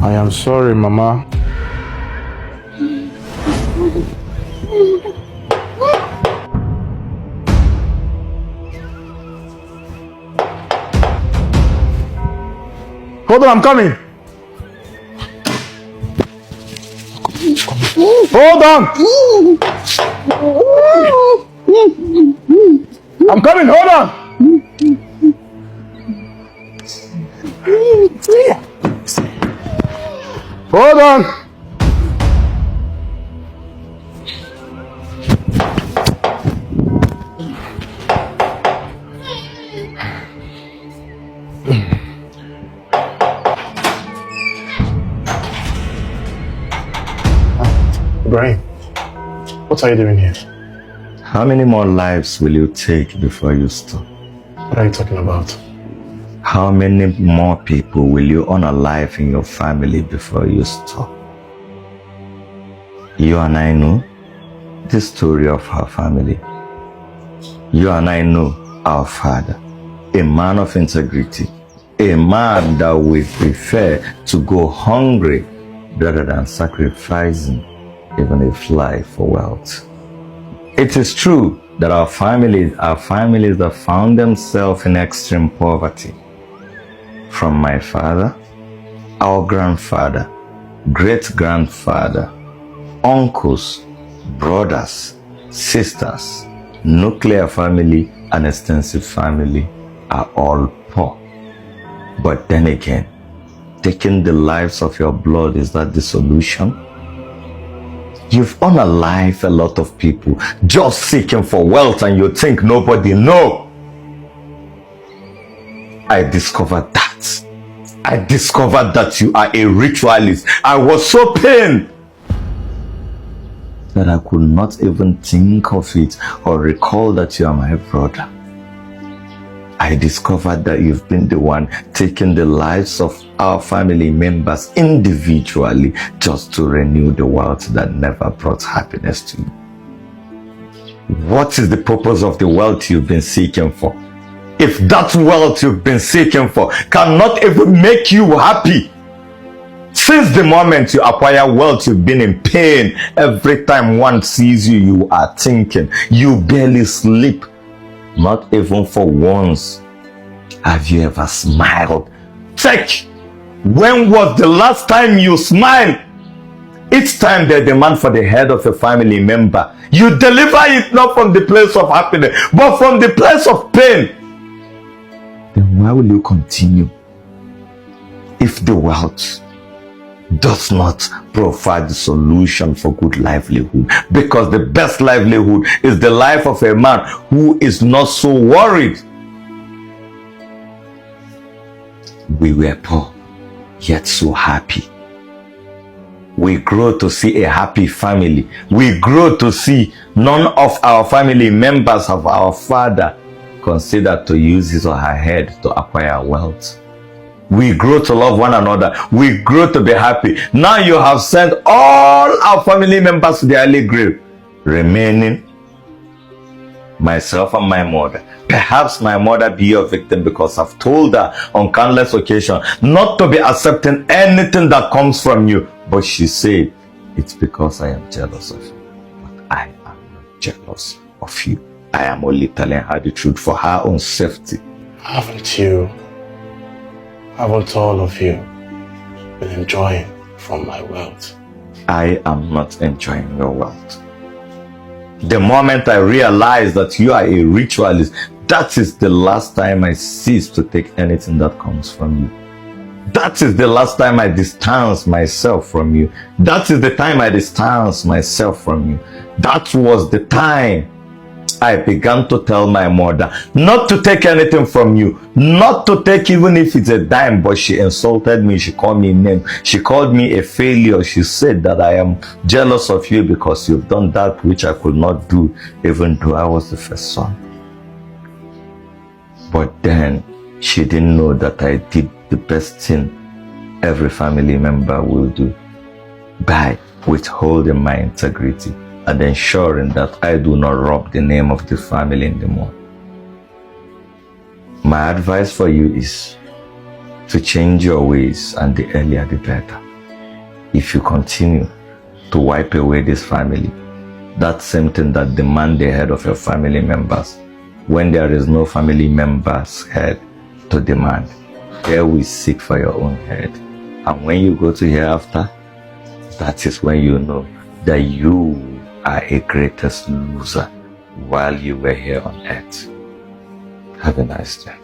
I am sorry, Mama. Hold on, I'm coming. Hold on. I'm coming, hold on. Hold on. Ibrahim, what are you doing here? How many more lives will you take before you stop? What are you talking about? How many more people will you unalive in your family before you stop? You and I know the story of our family. You and I know our father, a man of integrity, a man that we prefer to go hungry rather than sacrificing even a fly for wealth. It is true that our families that found themselves in extreme poverty. From my father, our grandfather, great-grandfather, uncles, brothers, sisters, nuclear family, and extensive family are all poor. But then again, taking the lives of your blood, is that the solution? You've unalived a lot of people just seeking for wealth and you think nobody knows. I discovered that. I discovered that you are a ritualist. I was so pained that I could not even think of it or recall that you are my brother. I discovered that you've been the one taking the lives of our family members individually just to renew the wealth that never brought happiness to you. What is the purpose of the wealth you've been seeking for? If that wealth you've been seeking for cannot even make you happy, since the moment you acquire wealth, you've been in pain. Every time one sees you, you are thinking. You barely sleep. Not even for once have you ever smiled. Check. When was the last time you smiled? Each time they demand for the head of a family member, you deliver it not from the place of happiness, but from the place of pain. Then why will you continue if the wealth does not provide the solution for good livelihood? Because the best livelihood is the life of a man who is not so worried. We were poor, yet so happy. We grow to see a happy family. We grow to see none of our family members of our father consider to use his or her head to acquire wealth. We grow to love one another. We grow to be happy. Now you have sent all our family members to the early grave, remaining myself and my mother. Perhaps my mother be your victim because I've told her on countless occasions not to be accepting anything that comes from you. But she said, it's because I am jealous of you. But I am not jealous of you. I am only telling her the truth for her own safety. Haven't all of you been enjoying from my wealth? I am not enjoying your wealth. The moment I realize that you are a ritualist, that is the last time I cease to take anything that comes from you. That is the last time I distance myself from you. That is the time I distance myself from you. That was the time I began to tell my mother not to take anything from you, not to take even if it's a dime. But she insulted me. She called me a name. She called me a failure. She said that I am jealous of you because you've done that which I could not do, even though I was the first son. But then she didn't know that I did the best thing every family member will do by withholding my integrity and ensuring that I do not rub the name of the family in the mud. My advice for you is to change your ways, and the earlier the better. if you continue to wipe away this family, that same thing that demand the head of your family members, when there is no family member's head to demand, here we seek for your own head. And when you go to hereafter, that is when you know that you are a greatest loser while you were here on earth. Have a nice day.